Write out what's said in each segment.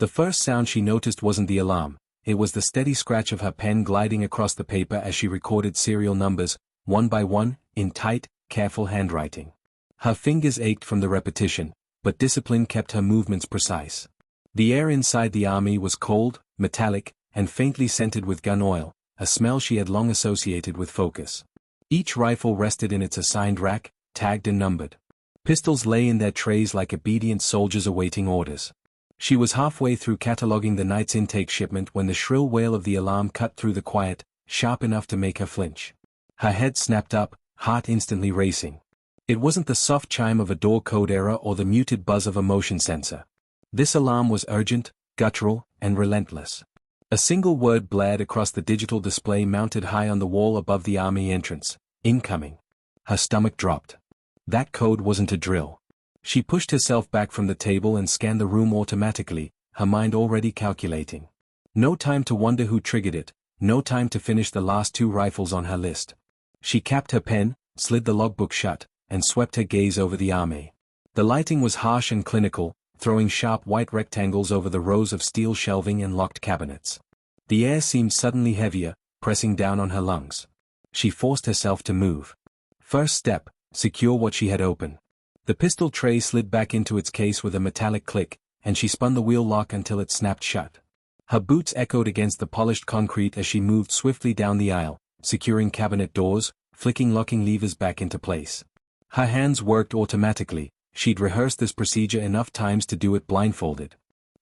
The first sound she noticed wasn't the alarm, it was the steady scratch of her pen gliding across the paper as she recorded serial numbers, one by one, in tight, careful handwriting. Her fingers ached from the repetition, but discipline kept her movements precise. The air inside the army was cold, metallic, and faintly scented with gun oil, a smell she had long associated with focus. Each rifle rested in its assigned rack, tagged and numbered. Pistols lay in their trays like obedient soldiers awaiting orders. She was halfway through cataloging the night's intake shipment when the shrill wail of the alarm cut through the quiet, sharp enough to make her flinch. Her head snapped up, heart instantly racing. It wasn't the soft chime of a door code error or the muted buzz of a motion sensor. This alarm was urgent, guttural, and relentless. A single word blared across the digital display mounted high on the wall above the army entrance: incoming. Her stomach dropped. That code wasn't a drill. She pushed herself back from the table and scanned the room automatically, her mind already calculating. No time to wonder who triggered it, no time to finish the last 2 rifles on her list. She capped her pen, slid the logbook shut, and swept her gaze over the army. The lighting was harsh and clinical, throwing sharp white rectangles over the rows of steel shelving and locked cabinets. The air seemed suddenly heavier, pressing down on her lungs. She forced herself to move. First step, secure what she had open. The pistol tray slid back into its case with a metallic click, and she spun the wheel lock until it snapped shut. Her boots echoed against the polished concrete as she moved swiftly down the aisle, securing cabinet doors, flicking locking levers back into place. Her hands worked automatically, she'd rehearsed this procedure enough times to do it blindfolded.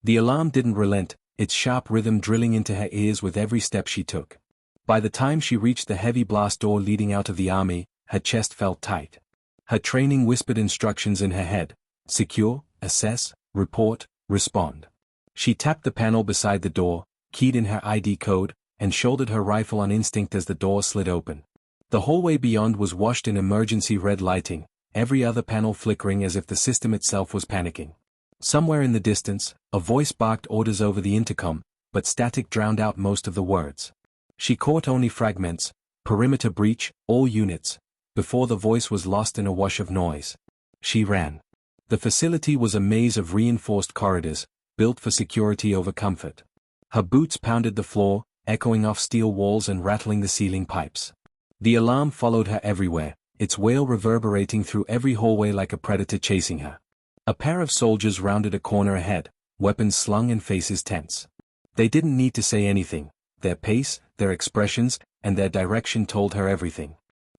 The alarm didn't relent, its sharp rhythm drilling into her ears with every step she took. By the time she reached the heavy blast door leading out of the army, her chest felt tight. Her training whispered instructions in her head: secure, assess, report, respond. She tapped the panel beside the door, keyed in her ID code, and shouldered her rifle on instinct as the door slid open. The hallway beyond was washed in emergency red lighting, every other panel flickering as if the system itself was panicking. Somewhere in the distance, a voice barked orders over the intercom, but static drowned out most of the words. She caught only fragments: perimeter breach, all units, before the voice was lost in a wash of noise. She ran. The facility was a maze of reinforced corridors, built for security over comfort. Her boots pounded the floor, echoing off steel walls and rattling the ceiling pipes. The alarm followed her everywhere, its wail reverberating through every hallway like a predator chasing her. A pair of soldiers rounded a corner ahead, weapons slung and faces tense. They didn't need to say anything. Their pace, their expressions, and their direction told her everything.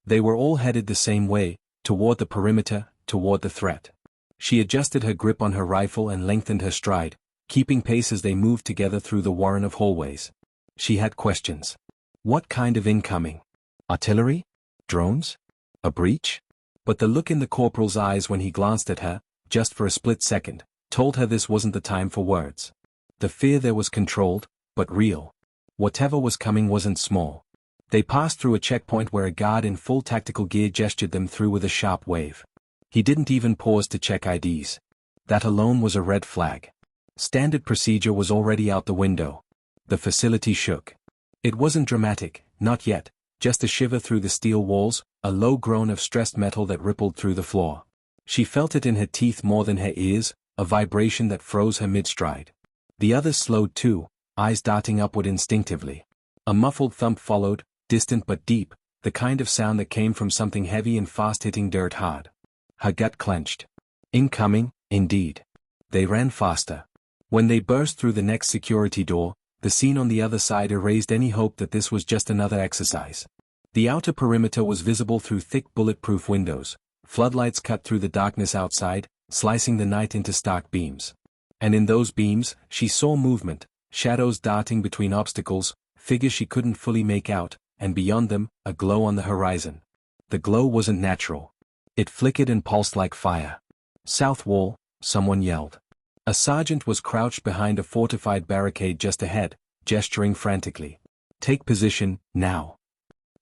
They were all headed the same way, toward the perimeter, toward the threat. She adjusted her grip on her rifle and lengthened her stride, keeping pace as they moved together through the warren of hallways. She had questions. What kind of incoming? Artillery? Drones? A breach? But the look in the corporal's eyes when he glanced at her, just for a split second, told her this wasn't the time for words. The fear there was controlled, but real. Whatever was coming wasn't small. They passed through a checkpoint where a guard in full tactical gear gestured them through with a sharp wave. He didn't even pause to check IDs. That alone was a red flag. Standard procedure was already out the window. The facility shook. It wasn't dramatic, not yet, just a shiver through the steel walls, a low groan of stressed metal that rippled through the floor. She felt it in her teeth more than her ears, a vibration that froze her mid-stride. The others slowed too, eyes darting upward instinctively. A muffled thump followed, distant but deep, the kind of sound that came from something heavy and fast hitting dirt hard. Her gut clenched. Incoming, indeed. They ran faster. When they burst through the next security door, the scene on the other side erased any hope that this was just another exercise. The outer perimeter was visible through thick bulletproof windows. Floodlights cut through the darkness outside, slicing the night into stark beams. And in those beams, she saw movement, shadows darting between obstacles, figures she couldn't fully make out, and beyond them, a glow on the horizon. The glow wasn't natural. It flickered and pulsed like fire. South wall, someone yelled. A sergeant was crouched behind a fortified barricade just ahead, gesturing frantically. Take position, now.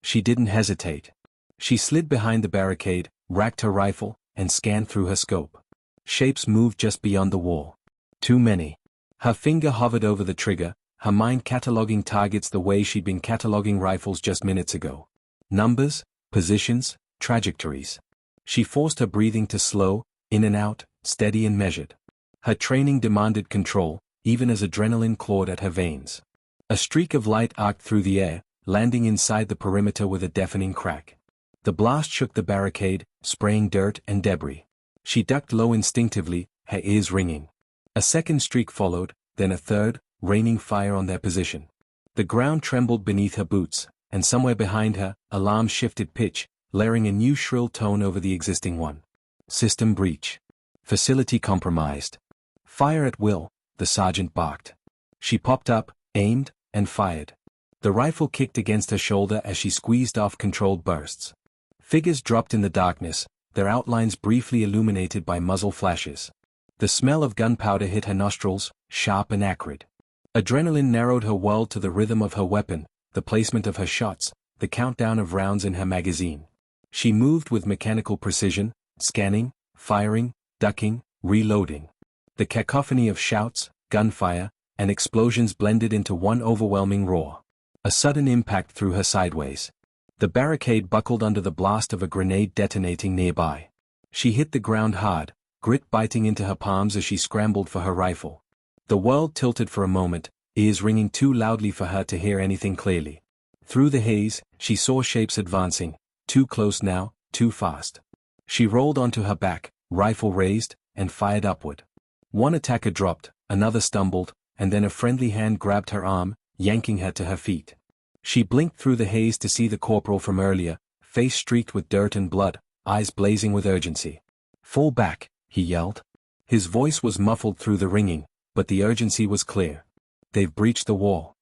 She didn't hesitate. She slid behind the barricade, racked her rifle, and scanned through her scope. Shapes moved just beyond the wall. Too many. Her finger hovered over the trigger, her mind cataloging targets the way she'd been cataloging rifles just minutes ago. Numbers, positions, trajectories. She forced her breathing to slow, in and out, steady and measured. Her training demanded control, even as adrenaline clawed at her veins. A streak of light arced through the air, landing inside the perimeter with a deafening crack. The blast shook the barricade, spraying dirt and debris. She ducked low instinctively, her ears ringing. A second streak followed, then a third, raining fire on their position. The ground trembled beneath her boots, and somewhere behind her, alarms shifted pitch, layering a new shrill tone over the existing one. System breach. Facility compromised. Fire at will, the sergeant barked. She popped up, aimed, and fired. The rifle kicked against her shoulder as she squeezed off controlled bursts. Figures dropped in the darkness, their outlines briefly illuminated by muzzle flashes. The smell of gunpowder hit her nostrils, sharp and acrid. Adrenaline narrowed her world to the rhythm of her weapon, the placement of her shots, the countdown of rounds in her magazine. She moved with mechanical precision, scanning, firing, ducking, reloading. The cacophony of shouts, gunfire, and explosions blended into one overwhelming roar. A sudden impact threw her sideways. The barricade buckled under the blast of a grenade detonating nearby. She hit the ground hard, grit biting into her palms as she scrambled for her rifle. The world tilted for a moment, ears ringing too loudly for her to hear anything clearly. Through the haze, she saw shapes advancing, too close now, too fast. She rolled onto her back, rifle raised, and fired upward. One attacker dropped, another stumbled, and then a friendly hand grabbed her arm, yanking her to her feet. She blinked through the haze to see the corporal from earlier, face streaked with dirt and blood, eyes blazing with urgency. "Fall back," he yelled. His voice was muffled through the ringing, but the urgency was clear. "They've breached the wall."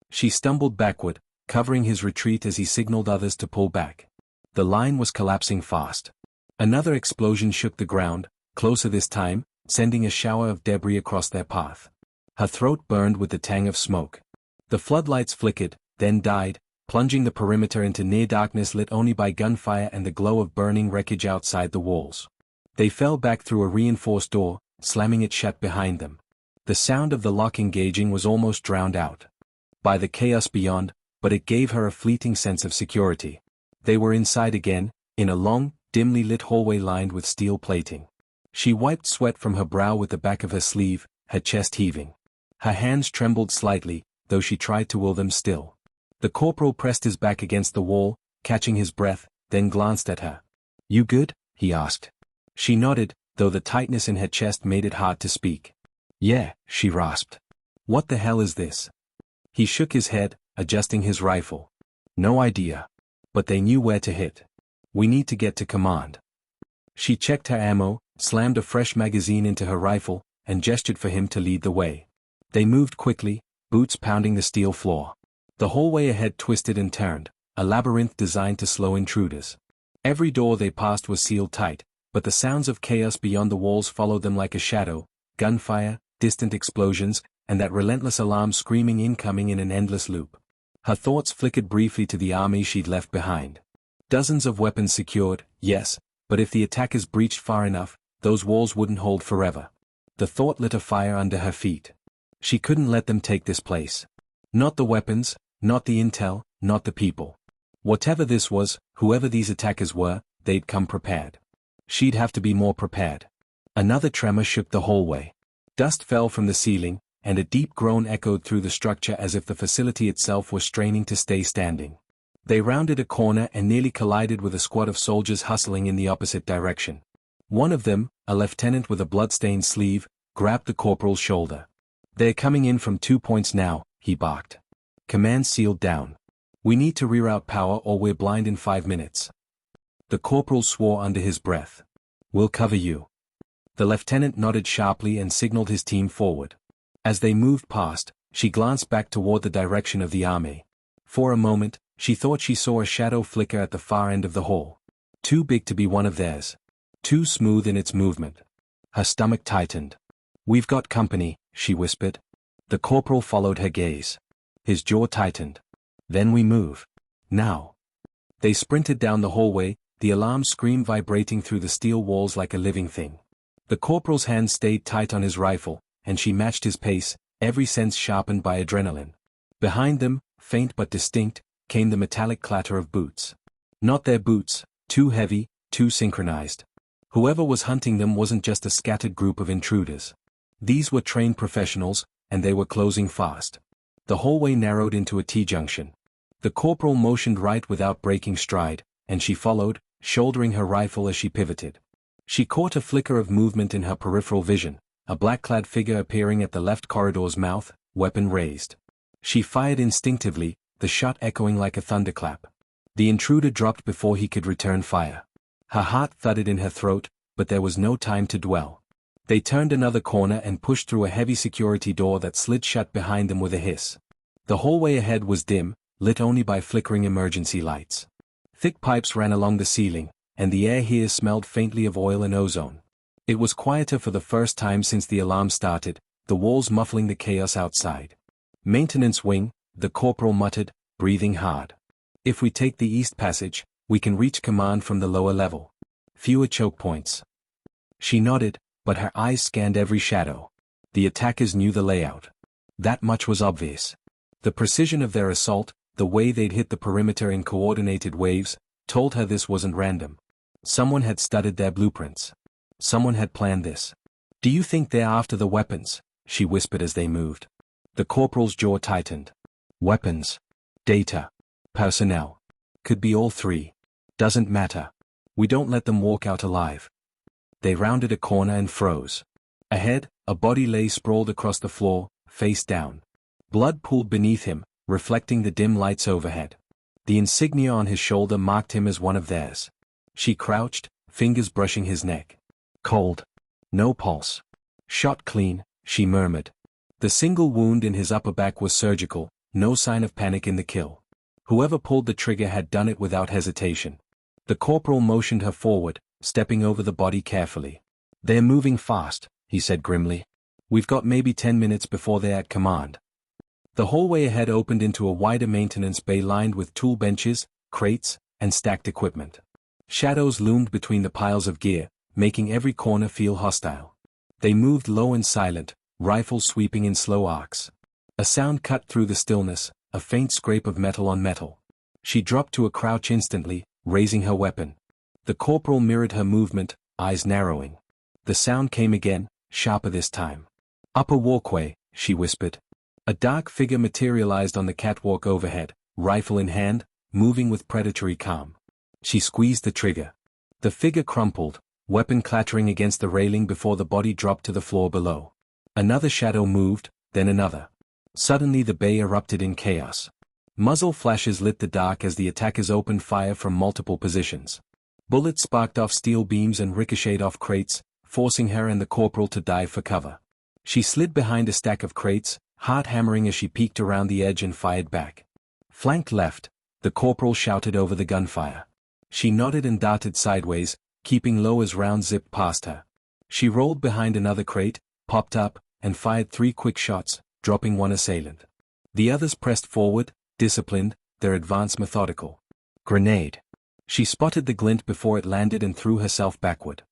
She stumbled backward, covering his retreat as he signaled others to pull back. The line was collapsing fast. Another explosion shook the ground, closer this time, sending a shower of debris across their path. Her throat burned with the tang of smoke. The floodlights flickered, then died, plunging the perimeter into near darkness lit only by gunfire and the glow of burning wreckage outside the walls. They fell back through a reinforced door, slamming it shut behind them. The sound of the lock engaging was almost drowned out by the chaos beyond, but it gave her a fleeting sense of security. They were inside again, in a long, dimly lit hallway lined with steel plating. She wiped sweat from her brow with the back of her sleeve, her chest heaving. Her hands trembled slightly, though she tried to will them still. The corporal pressed his back against the wall, catching his breath, then glanced at her. "You good?" he asked. She nodded, though the tightness in her chest made it hard to speak. "Yeah," she rasped. "What the hell is this?" He shook his head, adjusting his rifle. "No idea. But they knew where to hit. We need to get to command." She checked her ammo, slammed a fresh magazine into her rifle, and gestured for him to lead the way. They moved quickly, boots pounding the steel floor. The hallway ahead twisted and turned, a labyrinth designed to slow intruders. Every door they passed was sealed tight, but the sounds of chaos beyond the walls followed them like a shadow, gunfire, distant explosions, and that relentless alarm screaming incoming in an endless loop. Her thoughts flickered briefly to the army she'd left behind. Dozens of weapons secured, yes, but if the attackers breached far enough, those walls wouldn't hold forever. The thought lit a fire under her feet. She couldn't let them take this place. Not the weapons, not the intel, not the people. Whatever this was, whoever these attackers were, they'd come prepared. She'd have to be more prepared. Another tremor shook the hallway. Dust fell from the ceiling, and a deep groan echoed through the structure as if the facility itself was straining to stay standing. They rounded a corner and nearly collided with a squad of soldiers hustling in the opposite direction. One of them, a lieutenant with a blood-stained sleeve, grabbed the corporal's shoulder. "They're coming in from 2 points now," he barked. "Command sealed down. We need to reroute power or we're blind in 5 minutes." The corporal swore under his breath. "We'll cover you." The lieutenant nodded sharply and signaled his team forward. As they moved past, she glanced back toward the direction of the army. For a moment, she thought she saw a shadow flicker at the far end of the hall. Too big to be one of theirs. Too smooth in its movement. Her stomach tightened. "We've got company," she whispered. The corporal followed her gaze. His jaw tightened. "Then we move. Now." They sprinted down the hallway, the alarm scream vibrating through the steel walls like a living thing. The corporal's hand stayed tight on his rifle, and she matched his pace, every sense sharpened by adrenaline. Behind them, faint but distinct, came the metallic clatter of boots. Not their boots, too heavy, too synchronized. Whoever was hunting them wasn't just a scattered group of intruders. These were trained professionals, and they were closing fast. The hallway narrowed into a T-junction. The corporal motioned right without breaking stride, and she followed, shouldering her rifle as she pivoted. She caught a flicker of movement in her peripheral vision, a black-clad figure appearing at the left corridor's mouth, weapon raised. She fired instinctively, the shot echoing like a thunderclap. The intruder dropped before he could return fire. Her heart thudded in her throat, but there was no time to dwell. They turned another corner and pushed through a heavy security door that slid shut behind them with a hiss. The hallway ahead was dim, lit only by flickering emergency lights. Thick pipes ran along the ceiling, and the air here smelled faintly of oil and ozone. It was quieter for the first time since the alarm started, the walls muffling the chaos outside. "Maintenance wing," the corporal muttered, breathing hard. "If we take the east passage, we can reach command from the lower level. Fewer choke points." She nodded, but her eyes scanned every shadow. The attackers knew the layout. That much was obvious. The precision of their assault, the way they'd hit the perimeter in coordinated waves, told her this wasn't random. Someone had studied their blueprints. Someone had planned this. "Do you think they're after the weapons?" she whispered as they moved. The corporal's jaw tightened. "Weapons. Data. Personnel. Could be all three. Doesn't matter. We don't let them walk out alive." They rounded a corner and froze. Ahead, a body lay sprawled across the floor, face down. Blood pooled beneath him, reflecting the dim lights overhead. The insignia on his shoulder marked him as one of theirs. She crouched, fingers brushing his neck. "Cold. No pulse. Shot clean," she murmured. The single wound in his upper back was surgical, no sign of panic in the kill. Whoever pulled the trigger had done it without hesitation. The corporal motioned her forward, stepping over the body carefully. "They're moving fast," he said grimly. "We've got maybe 10 minutes before they're at command." The hallway ahead opened into a wider maintenance bay lined with tool benches, crates, and stacked equipment. Shadows loomed between the piles of gear, making every corner feel hostile. They moved low and silent, rifles sweeping in slow arcs. A sound cut through the stillness, a faint scrape of metal on metal. She dropped to a crouch instantly, raising her weapon. The corporal mirrored her movement, eyes narrowing. The sound came again, sharper this time. "Upper walkway," she whispered. A dark figure materialized on the catwalk overhead, rifle in hand, moving with predatory calm. She squeezed the trigger. The figure crumpled, weapon clattering against the railing before the body dropped to the floor below. Another shadow moved, then another. Suddenly the bay erupted in chaos. Muzzle flashes lit the dark as the attackers opened fire from multiple positions. Bullets sparked off steel beams and ricocheted off crates, forcing her and the corporal to dive for cover. She slid behind a stack of crates, heart hammering as she peeked around the edge and fired back. Flanked left, the corporal shouted over the gunfire. She nodded and darted sideways, keeping low as rounds zipped past her. She rolled behind another crate, popped up, and fired 3 quick shots, dropping one assailant. The others pressed forward, disciplined, their advance methodical. Grenade. She spotted the glint before it landed and threw herself backward.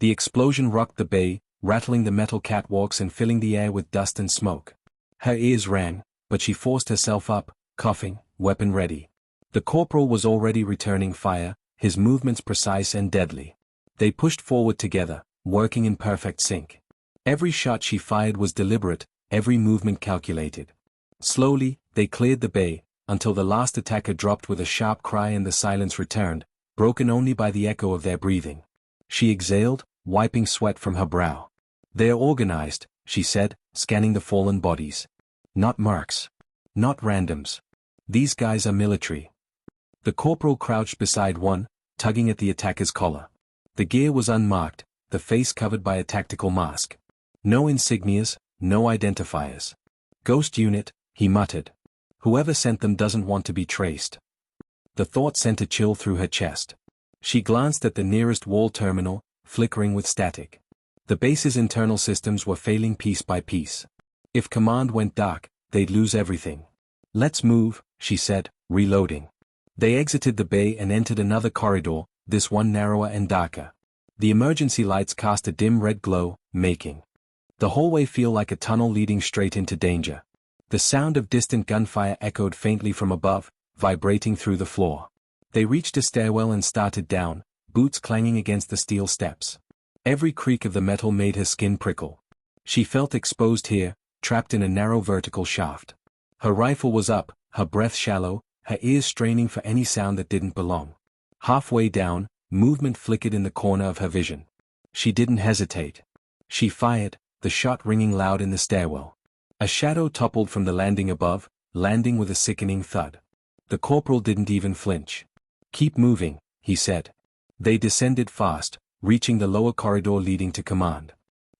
The explosion rocked the bay, rattling the metal catwalks and filling the air with dust and smoke. Her ears rang, but she forced herself up, coughing, weapon ready. The corporal was already returning fire, his movements precise and deadly. They pushed forward together, working in perfect sync. Every shot she fired was deliberate, every movement calculated. Slowly, they cleared the bay, until the last attacker dropped with a sharp cry and the silence returned, broken only by the echo of their breathing. She exhaled, wiping sweat from her brow. "They're organized," she said, scanning the fallen bodies. "Not marks. Not randoms. These guys are military." The corporal crouched beside one, tugging at the attacker's collar. The gear was unmarked, the face covered by a tactical mask. No insignias, no identifiers. "Ghost unit," he muttered. "Whoever sent them doesn't want to be traced." The thought sent a chill through her chest. She glanced at the nearest wall terminal, flickering with static. The base's internal systems were failing piece by piece. If command went dark, they'd lose everything. "Let's move," she said, reloading. They exited the bay and entered another corridor, this one narrower and darker. The emergency lights cast a dim red glow, making the hallway feel like a tunnel leading straight into danger. The sound of distant gunfire echoed faintly from above, vibrating through the floor. They reached a stairwell and started down, boots clanging against the steel steps. Every creak of the metal made her skin prickle. She felt exposed here, trapped in a narrow vertical shaft. Her rifle was up, her breath shallow, her ears straining for any sound that didn't belong. Halfway down, movement flickered in the corner of her vision. She didn't hesitate. She fired, the shot ringing loud in the stairwell. A shadow toppled from the landing above, landing with a sickening thud. The corporal didn't even flinch. "Keep moving," he said. They descended fast, reaching the lower corridor leading to command.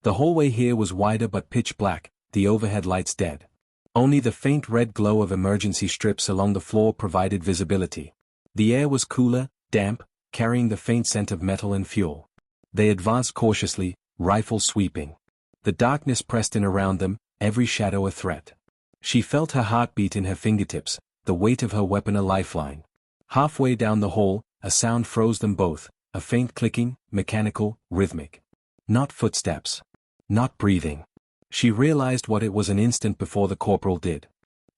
The hallway here was wider but pitch black, the overhead lights dead. Only the faint red glow of emergency strips along the floor provided visibility. The air was cooler, damp, carrying the faint scent of metal and fuel. They advanced cautiously, rifles sweeping. The darkness pressed in around them, every shadow a threat. She felt her heartbeat in her fingertips, the weight of her weapon a lifeline. Halfway down the hall, a sound froze them both, a faint clicking, mechanical, rhythmic. Not footsteps. Not breathing. She realized what it was an instant before the corporal did.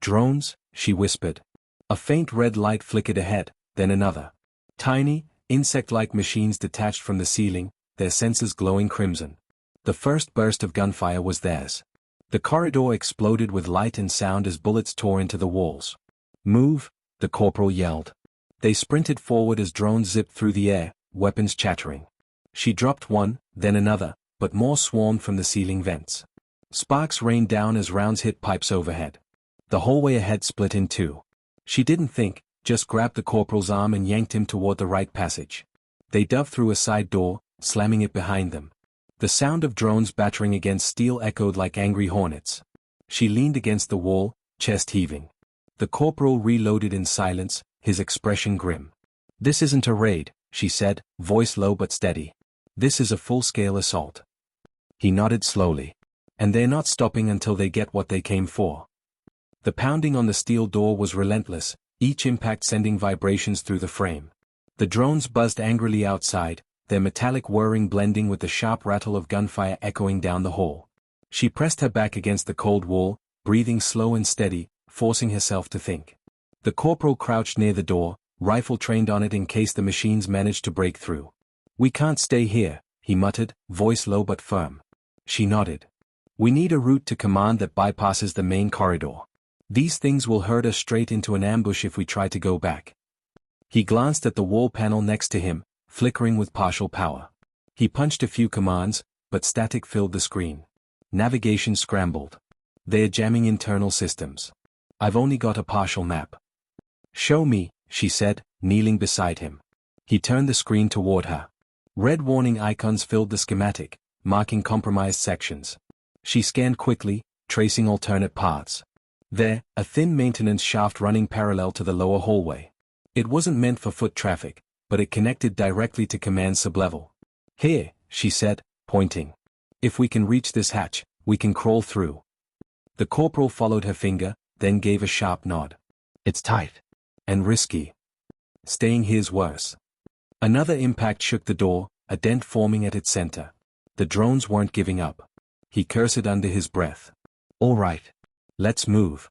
"Drones," she whispered. A faint red light flickered ahead, then another. Tiny, insect-like machines detached from the ceiling, their sensors glowing crimson. The first burst of gunfire was theirs. The corridor exploded with light and sound as bullets tore into the walls. "Move," the corporal yelled. They sprinted forward as drones zipped through the air, weapons chattering. She dropped one, then another, but more swarmed from the ceiling vents. Sparks rained down as rounds hit pipes overhead. The hallway ahead split in two. She didn't think, just grabbed the corporal's arm and yanked him toward the right passage. They dove through a side door, slamming it behind them. The sound of drones battering against steel echoed like angry hornets. She leaned against the wall, chest heaving. The corporal reloaded in silence, his expression grim. "This isn't a raid," she said, voice low but steady. "This is a full-scale assault." He nodded slowly. "And they're not stopping until they get what they came for." The pounding on the steel door was relentless, each impact sending vibrations through the frame. The drones buzzed angrily outside, their metallic whirring blending with the sharp rattle of gunfire echoing down the hall. She pressed her back against the cold wall, breathing slow and steady, forcing herself to think. The corporal crouched near the door, rifle trained on it in case the machines managed to break through. "We can't stay here," he muttered, voice low but firm. She nodded. "We need a route to command that bypasses the main corridor. These things will herd us straight into an ambush if we try to go back." He glanced at the wall panel next to him, flickering with partial power. He punched a few commands, but static filled the screen. Navigation scrambled. "They're jamming internal systems. I've only got a partial map." "Show me," she said, kneeling beside him. He turned the screen toward her. Red warning icons filled the schematic, marking compromised sections. She scanned quickly, tracing alternate paths. There, a thin maintenance shaft running parallel to the lower hallway. It wasn't meant for foot traffic, but it connected directly to command sublevel. "Here," she said, pointing. "If we can reach this hatch, we can crawl through." The corporal followed her finger, then gave a sharp nod. "It's tight. And risky. Staying here's worse." Another impact shook the door, a dent forming at its center. The drones weren't giving up. He cursed under his breath. "All right. Let's move."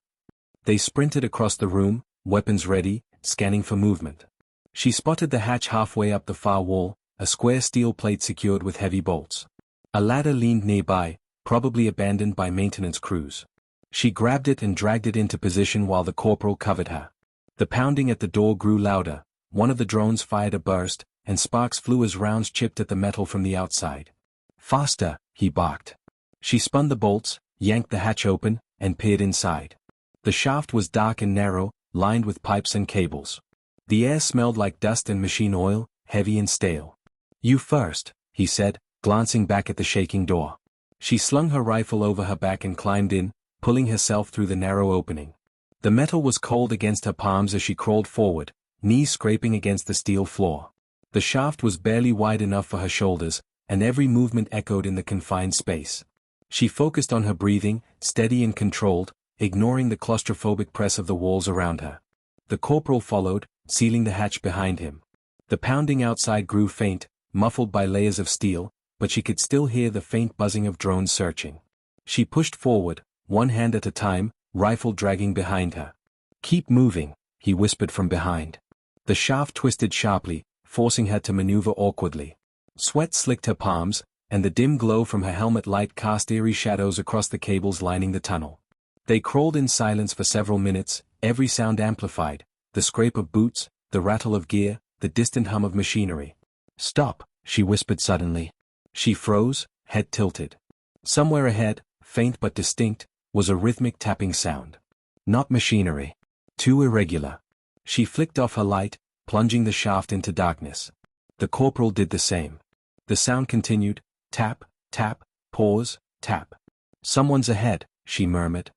They sprinted across the room, weapons ready, scanning for movement. She spotted the hatch halfway up the far wall, a square steel plate secured with heavy bolts. A ladder leaned nearby, probably abandoned by maintenance crews. She grabbed it and dragged it into position while the corporal covered her. The pounding at the door grew louder, one of the drones fired a burst, and sparks flew as rounds chipped at the metal from the outside. "Faster," he barked. She spun the bolts, yanked the hatch open, and peered inside. The shaft was dark and narrow, lined with pipes and cables. The air smelled like dust and machine oil, heavy and stale. "You first," he said, glancing back at the shaking door. She slung her rifle over her back and climbed in, pulling herself through the narrow opening. The metal was cold against her palms as she crawled forward, knees scraping against the steel floor. The shaft was barely wide enough for her shoulders, and every movement echoed in the confined space. She focused on her breathing, steady and controlled, ignoring the claustrophobic press of the walls around her. The corporal followed, sealing the hatch behind him. The pounding outside grew faint, muffled by layers of steel, but she could still hear the faint buzzing of drones searching. She pushed forward, one hand at a time, rifle dragging behind her. "Keep moving," he whispered from behind. The shaft twisted sharply, forcing her to maneuver awkwardly. Sweat slicked her palms, and the dim glow from her helmet light cast eerie shadows across the cables lining the tunnel. They crawled in silence for several minutes, every sound amplified, the scrape of boots, the rattle of gear, the distant hum of machinery. "Stop," she whispered suddenly. She froze, head tilted. Somewhere ahead, faint but distinct, was a rhythmic tapping sound. Not machinery. Too irregular. She flicked off her light, plunging the shaft into darkness. The corporal did the same. The sound continued, tap, tap, pause, tap. "Someone's ahead," she murmured.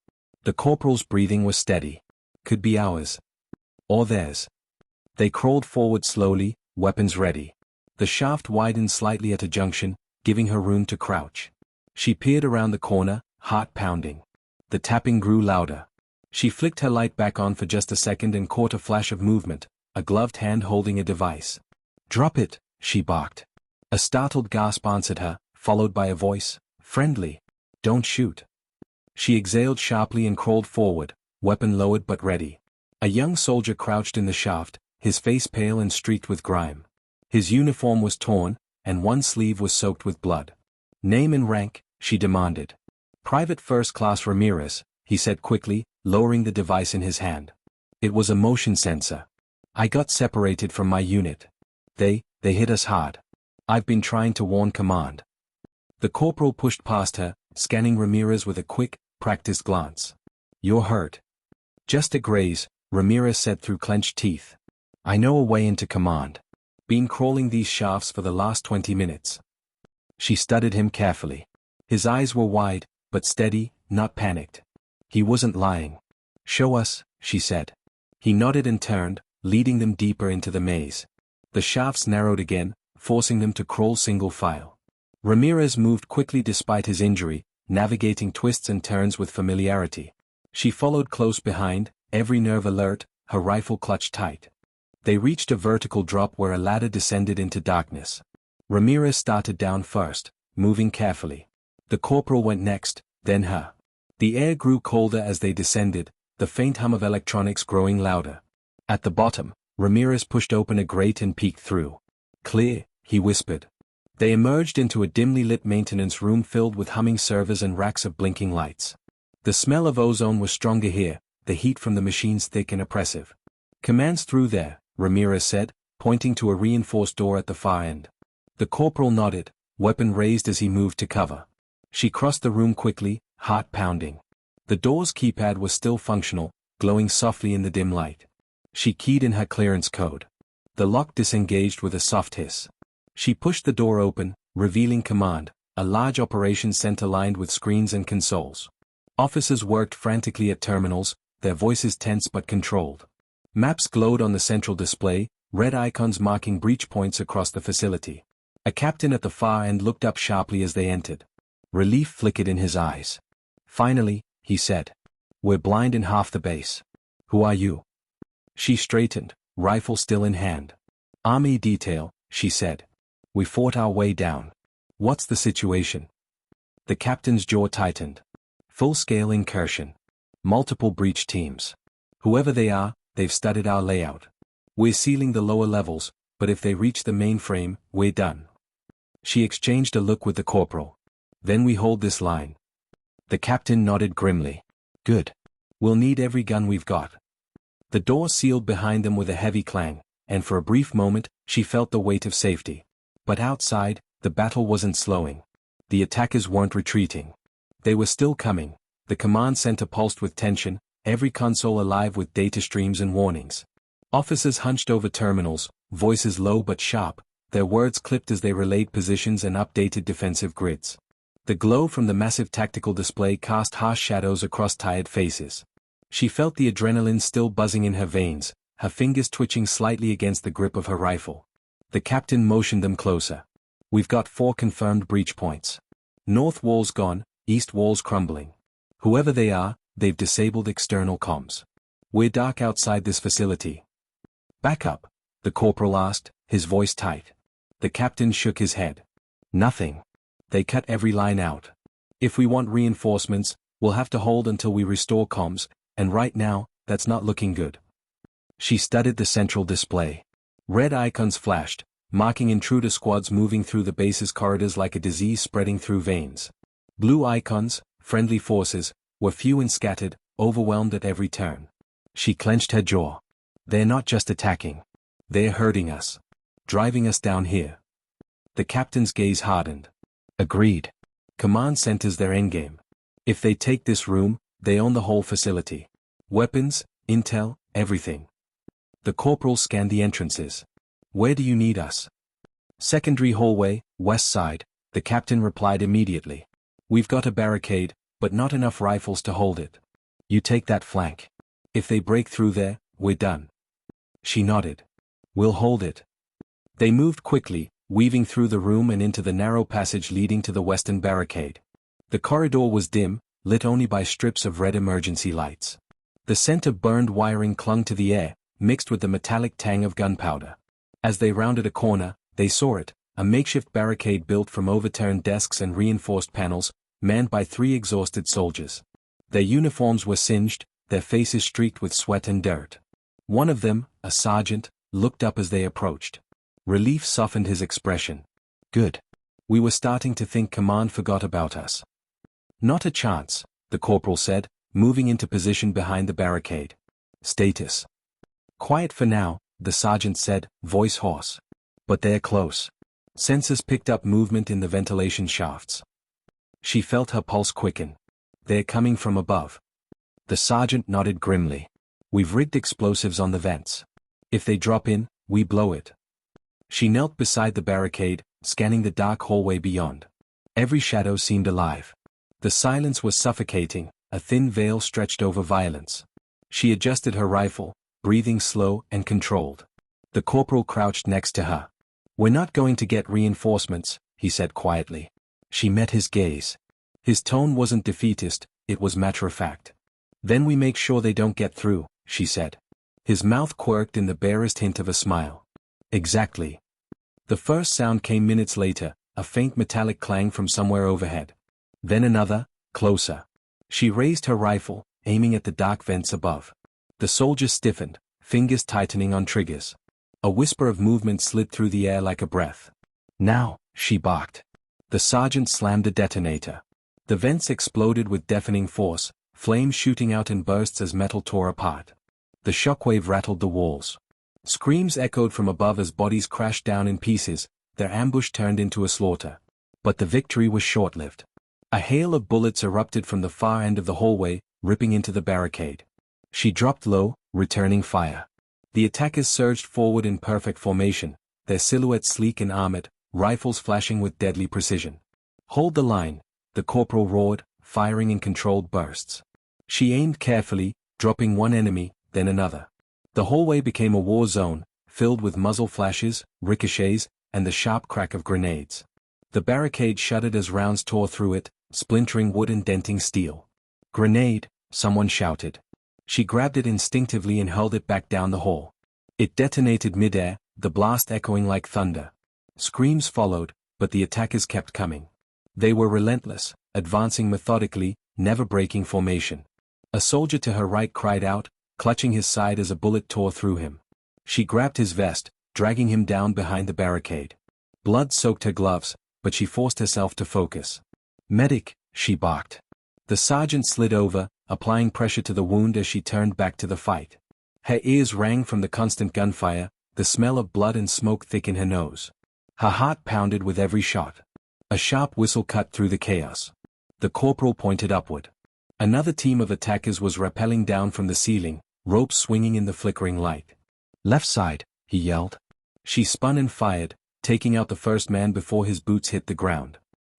The corporal's breathing was steady. "Could be ours. Or theirs." They crawled forward slowly, weapons ready. The shaft widened slightly at a junction, giving her room to crouch. She peered around the corner, heart pounding. The tapping grew louder. She flicked her light back on for just a second and caught a flash of movement, a gloved hand holding a device. "Drop it," she barked. A startled gasp answered her, followed by a voice, "Friendly. Don't shoot." She exhaled sharply and crawled forward, weapon lowered but ready. A young soldier crouched in the shaft, his face pale and streaked with grime. His uniform was torn, and one sleeve was soaked with blood. "Name and rank," she demanded. "Private First Class Ramirez," he said quickly, lowering the device in his hand. It was a motion sensor. "I got separated from my unit. They hit us hard. I've been trying to warn command." The corporal pushed past her, scanning Ramirez with a quick, practiced glance. "You're hurt." "Just a graze," Ramirez said through clenched teeth. "I know a way into command. Been crawling these shafts for the last 20 minutes. She studied him carefully. His eyes were wide, but steady, not panicked. He wasn't lying. "Show us," she said. He nodded and turned, leading them deeper into the maze. The shafts narrowed again, forcing them to crawl single file. Ramirez moved quickly despite his injury, navigating twists and turns with familiarity. She followed close behind, every nerve alert, her rifle clutched tight. They reached a vertical drop where a ladder descended into darkness. Ramirez started down first, moving carefully. The corporal went next, then her. The air grew colder as they descended, the faint hum of electronics growing louder. At the bottom, Ramirez pushed open a grate and peeked through. "Clear," he whispered. They emerged into a dimly lit maintenance room filled with humming servers and racks of blinking lights. The smell of ozone was stronger here, the heat from the machines thick and oppressive. "Command's through there," Ramirez said, pointing to a reinforced door at the far end. The corporal nodded, weapon raised as he moved to cover. She crossed the room quickly, heart pounding. The door's keypad was still functional, glowing softly in the dim light. She keyed in her clearance code. The lock disengaged with a soft hiss. She pushed the door open, revealing command, a large operations center lined with screens and consoles. Officers worked frantically at terminals, their voices tense but controlled. Maps glowed on the central display, red icons marking breach points across the facility. A captain at the far end looked up sharply as they entered. Relief flickered in his eyes. "Finally," he said. "We're blind in half the base. Who are you?" She straightened, rifle still in hand. "Army detail," she said. "We fought our way down. What's the situation?" The captain's jaw tightened. "Full-scale incursion. Multiple breach teams. Whoever they are, they've studied our layout. We're sealing the lower levels, but if they reach the mainframe, we're done." She exchanged a look with the corporal. "Then we hold this line." The captain nodded grimly. "Good. We'll need every gun we've got." The door sealed behind them with a heavy clang, and for a brief moment, she felt the weight of safety. But outside, the battle wasn't slowing. The attackers weren't retreating. They were still coming. The command center pulsed with tension, every console alive with data streams and warnings. Officers hunched over terminals, voices low but sharp, their words clipped as they relayed positions and updated defensive grids. The glow from the massive tactical display cast harsh shadows across tired faces. She felt the adrenaline still buzzing in her veins, her fingers twitching slightly against the grip of her rifle. The captain motioned them closer. "We've got 4 confirmed breach points. North wall's gone, east wall's crumbling. Whoever they are, they've disabled external comms. We're dark outside this facility." "Back up?" the corporal asked, his voice tight. The captain shook his head. "Nothing. They cut every line out. If we want reinforcements, we'll have to hold until we restore comms, and right now, that's not looking good." She studied the central display. Red icons flashed, marking intruder squads moving through the base's corridors like a disease spreading through veins. Blue icons, friendly forces, were few and scattered, overwhelmed at every turn. She clenched her jaw. They're not just attacking. They're hurting us. Driving us down here. The captain's gaze hardened. Agreed. Command centers their endgame. If they take this room, they own the whole facility. Weapons, intel, everything. The corporal scanned the entrances. Where do you need us? Secondary hallway, west side, the captain replied immediately. We've got a barricade, but not enough rifles to hold it. You take that flank. If they break through there, we're done. She nodded. We'll hold it. They moved quickly, weaving through the room and into the narrow passage leading to the western barricade. The corridor was dim, lit only by strips of red emergency lights. The scent of burned wiring clung to the air, mixed with the metallic tang of gunpowder. As they rounded a corner, they saw it, a makeshift barricade built from overturned desks and reinforced panels, manned by 3 exhausted soldiers. Their uniforms were singed, their faces streaked with sweat and dirt. One of them, a sergeant, looked up as they approached. Relief softened his expression. Good. We were starting to think command forgot about us. Not a chance, the corporal said, moving into position behind the barricade. Status. Quiet for now, the sergeant said, voice hoarse. But they're close. Sensors picked up movement in the ventilation shafts. She felt her pulse quicken. They're coming from above. The sergeant nodded grimly. We've rigged explosives on the vents. If they drop in, we blow it. She knelt beside the barricade, scanning the dark hallway beyond. Every shadow seemed alive. The silence was suffocating, a thin veil stretched over violence. She adjusted her rifle, breathing slow and controlled. The corporal crouched next to her. We're not going to get reinforcements, he said quietly. She met his gaze. His tone wasn't defeatist, it was matter-of-fact. Then we make sure they don't get through, she said. His mouth quirked in the barest hint of a smile. Exactly. The first sound came minutes later, a faint metallic clang from somewhere overhead. Then another, closer. She raised her rifle, aiming at the dark vents above. The soldiers stiffened, fingers tightening on triggers. A whisper of movement slid through the air like a breath. Now, she barked. The sergeant slammed a detonator. The vents exploded with deafening force, flames shooting out in bursts as metal tore apart. The shockwave rattled the walls. Screams echoed from above as bodies crashed down in pieces, their ambush turned into a slaughter. But the victory was short-lived. A hail of bullets erupted from the far end of the hallway, ripping into the barricade. She dropped low, returning fire. The attackers surged forward in perfect formation, their silhouettes sleek and armored, rifles flashing with deadly precision. Hold the line, the corporal roared, firing in controlled bursts. She aimed carefully, dropping one enemy, then another. The hallway became a war zone, filled with muzzle flashes, ricochets, and the sharp crack of grenades. The barricade shuddered as rounds tore through it, splintering wood and denting steel. Grenade, someone shouted. She grabbed it instinctively and hurled it back down the hall. It detonated midair, the blast echoing like thunder. Screams followed, but the attackers kept coming. They were relentless, advancing methodically, never breaking formation. A soldier to her right cried out, clutching his side as a bullet tore through him. She grabbed his vest, dragging him down behind the barricade. Blood soaked her gloves, but she forced herself to focus. Medic, she barked. The sergeant slid over, applying pressure to the wound as she turned back to the fight. Her ears rang from the constant gunfire, the smell of blood and smoke thick in her nose. Her heart pounded with every shot. A sharp whistle cut through the chaos. The corporal pointed upward. Another team of attackers was rappelling down from the ceiling, ropes swinging in the flickering light. Left side, he yelled. She spun and fired, taking out the first man before his boots hit the ground.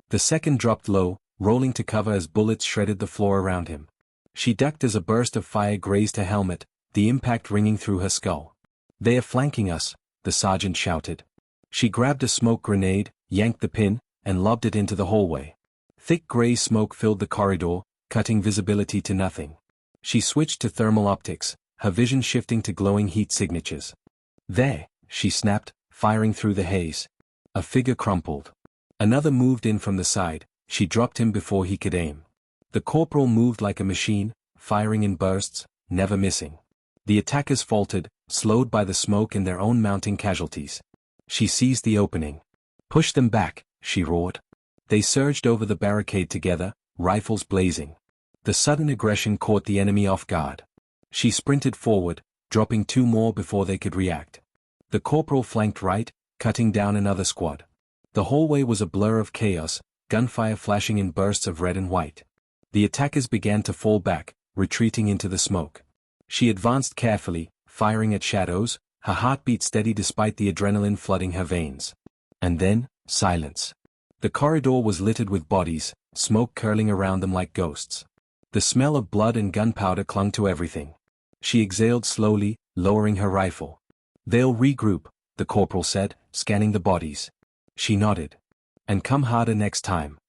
The second dropped low, rolling to cover as bullets shredded the floor around him. She ducked as a burst of fire grazed her helmet, the impact ringing through her skull. They are flanking us, the sergeant shouted. She grabbed a smoke grenade, yanked the pin, and lobbed it into the hallway. Thick gray smoke filled the corridor, cutting visibility to nothing. She switched to thermal optics, her vision shifting to glowing heat signatures. There, she snapped, firing through the haze. A figure crumpled. Another moved in from the side, she dropped him before he could aim. The corporal moved like a machine, firing in bursts, never missing. The attackers faltered, slowed by the smoke and their own mounting casualties. She seized the opening. "Push them back," she roared. They surged over the barricade together, rifles blazing. The sudden aggression caught the enemy off guard. She sprinted forward, dropping 2 more before they could react. The corporal flanked right, cutting down another squad. The hallway was a blur of chaos, gunfire flashing in bursts of red and white. The attackers began to fall back, retreating into the smoke. She advanced carefully, firing at shadows, her heartbeat steady despite the adrenaline flooding her veins. And then, silence. The corridor was littered with bodies, smoke curling around them like ghosts. The smell of blood and gunpowder clung to everything. She exhaled slowly, lowering her rifle. "They'll regroup," the corporal said, scanning the bodies. She nodded. "And come harder next time."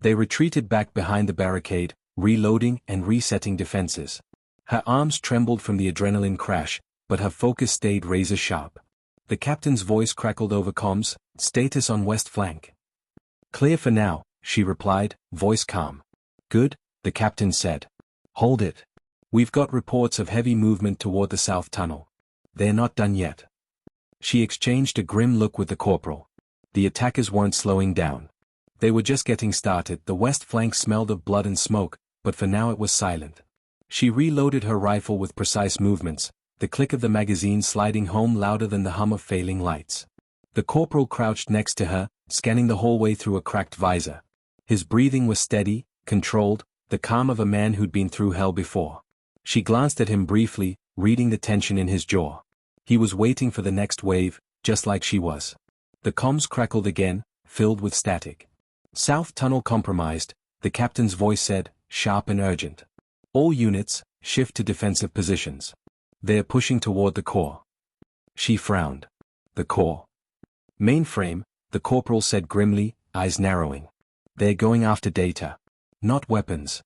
They retreated back behind the barricade, reloading and resetting defenses. Her arms trembled from the adrenaline crash, but her focus stayed razor-sharp. The captain's voice crackled over comms, "Status on west flank." "Clear for now," she replied, voice calm. "Good," the captain said. "Hold it. We've got reports of heavy movement toward the south tunnel. They're not done yet." She exchanged a grim look with the corporal. The attackers weren't slowing down. They were just getting started. The west flank smelled of blood and smoke, but for now it was silent. She reloaded her rifle with precise movements, the click of the magazine sliding home louder than the hum of failing lights. The corporal crouched next to her, scanning the hallway through a cracked visor. His breathing was steady, controlled, the calm of a man who'd been through hell before. She glanced at him briefly, reading the tension in his jaw. He was waiting for the next wave, just like she was. The comms crackled again, filled with static. "South tunnel compromised," the captain's voice said, sharp and urgent. "All units, shift to defensive positions. They're pushing toward the core." She frowned. "The core?" "Mainframe," the corporal said grimly, eyes narrowing. "They're going after data. Not weapons."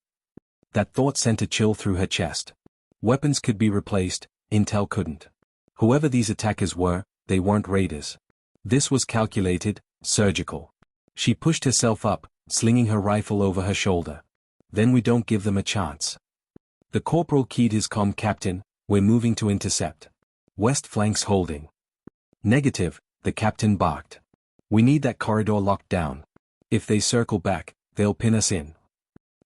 That thought sent a chill through her chest. Weapons could be replaced, intel couldn't. Whoever these attackers were, they weren't raiders. This was calculated, surgical. She pushed herself up, slinging her rifle over her shoulder. "Then we don't give them a chance." The corporal keyed his comm. "Captain, we're moving to intercept. West flank's holding." "Negative," the captain barked. "We need that corridor locked down. If they circle back, they'll pin us in."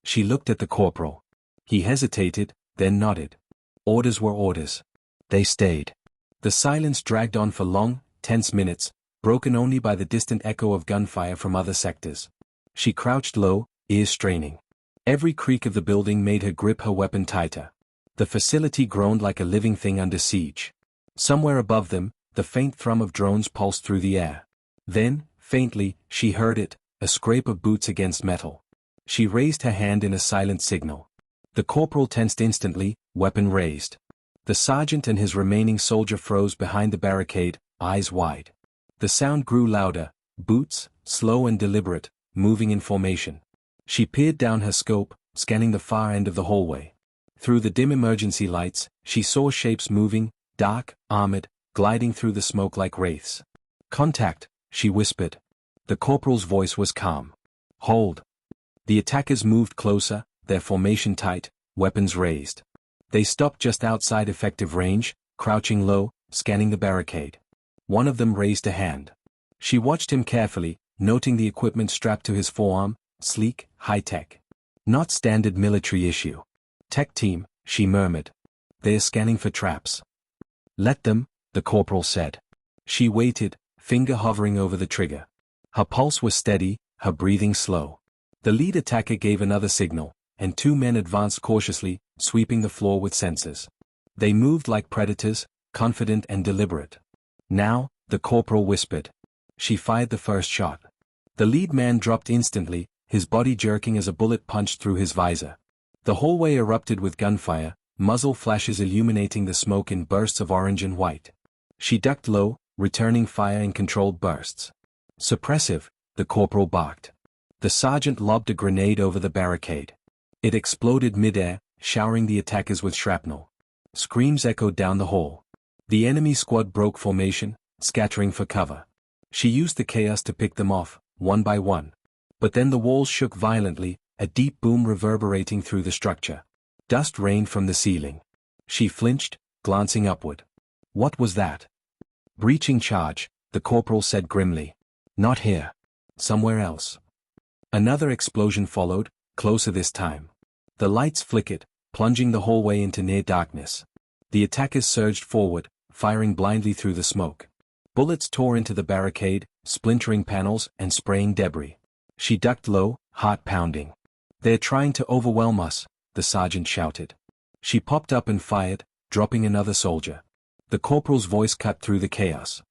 She looked at the corporal. He hesitated, then nodded. Orders were orders. They stayed. The silence dragged on for long, tense minutes, broken only by the distant echo of gunfire from other sectors. She crouched low, ears straining. Every creak of the building made her grip her weapon tighter. The facility groaned like a living thing under siege. Somewhere above them, the faint thrum of drones pulsed through the air. Then, faintly, she heard it, a scrape of boots against metal. She raised her hand in a silent signal. The corporal tensed instantly, weapon raised. The sergeant and his remaining soldier froze behind the barricade, eyes wide. The sound grew louder, boots, slow and deliberate, moving in formation. She peered down her scope, scanning the far end of the hallway. Through the dim emergency lights, she saw shapes moving, dark, armored, gliding through the smoke like wraiths. "Contact," she whispered. The corporal's voice was calm. "Hold." The attackers moved closer, their formation tight, weapons raised. They stopped just outside effective range, crouching low, scanning the barricade. One of them raised a hand. She watched him carefully, noting the equipment strapped to his forearm, sleek, high-tech. "Not standard military issue." "Tech team," she murmured. "They're scanning for traps." "Let them," the corporal said. She waited, finger hovering over the trigger. Her pulse was steady, her breathing slow. The lead attacker gave another signal, and 2 men advanced cautiously, sweeping the floor with sensors. They moved like predators, confident and deliberate. "Now," the corporal whispered. She fired the first shot. The lead man dropped instantly, his body jerking as a bullet punched through his visor. The hallway erupted with gunfire, muzzle flashes illuminating the smoke in bursts of orange and white. She ducked low, returning fire in controlled bursts. "Suppressive," the corporal barked. The sergeant lobbed a grenade over the barricade. It exploded mid-air, showering the attackers with shrapnel. Screams echoed down the hall. The enemy squad broke formation, scattering for cover. She used the chaos to pick them off, one by one. But then the walls shook violently, a deep boom reverberating through the structure. Dust rained from the ceiling. She flinched, glancing upward. What was that? "Breaching charge," the corporal said grimly. Not here. Somewhere else. Another explosion followed, closer this time. The lights flickered, plunging the hallway into near darkness. The attackers surged forward, firing blindly through the smoke. Bullets tore into the barricade, splintering panels and spraying debris. She ducked low, heart pounding. They're trying to overwhelm us, the sergeant shouted. She popped up and fired, dropping another soldier. The corporal's voice cut through the chaos.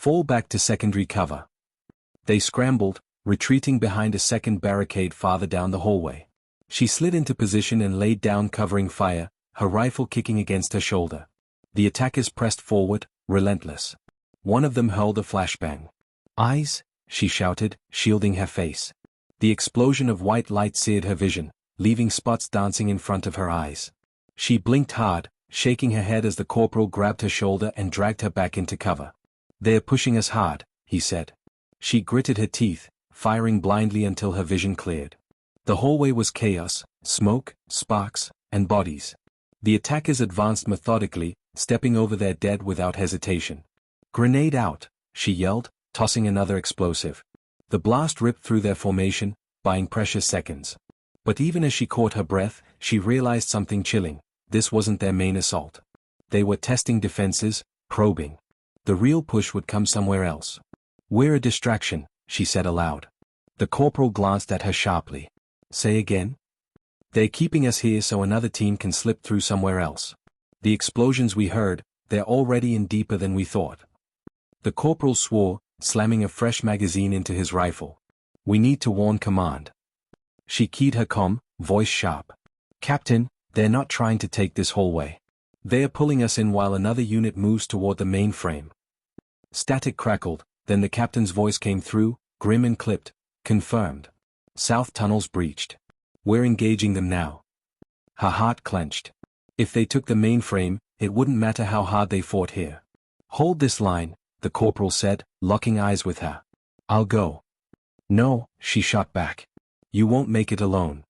Fall back to secondary cover. They scrambled, retreating behind a second barricade farther down the hallway. She slid into position and laid down covering fire, her rifle kicking against her shoulder. The attackers pressed forward, relentless. One of them hurled a flashbang. Eyes, she shouted, shielding her face. The explosion of white light seared her vision, leaving spots dancing in front of her eyes. She blinked hard, shaking her head as the corporal grabbed her shoulder and dragged her back into cover. They're pushing us hard, he said. She gritted her teeth, firing blindly until her vision cleared. The hallway was chaos, smoke, sparks, and bodies. The attackers advanced methodically, stepping over their dead without hesitation. Grenade out, she yelled, tossing another explosive. The blast ripped through their formation, buying precious seconds. But even as she caught her breath, she realized something chilling. This wasn't their main assault. They were testing defenses, probing. The real push would come somewhere else. We're a distraction, she said aloud. The corporal glanced at her sharply. Say again? They're keeping us here so another team can slip through somewhere else. The explosions we heard, they're already in deeper than we thought. The corporal swore, slamming a fresh magazine into his rifle. We need to warn command. She keyed her comm, voice sharp. Captain, they're not trying to take this hallway. They're pulling us in while another unit moves toward the mainframe. Static crackled, then the captain's voice came through, grim and clipped. Confirmed. South tunnels breached. We're engaging them now. Her heart clenched. If they took the mainframe, it wouldn't matter how hard they fought here. Hold this line, the corporal said, locking eyes with her. I'll go. No, she shot back. You won't make it alone.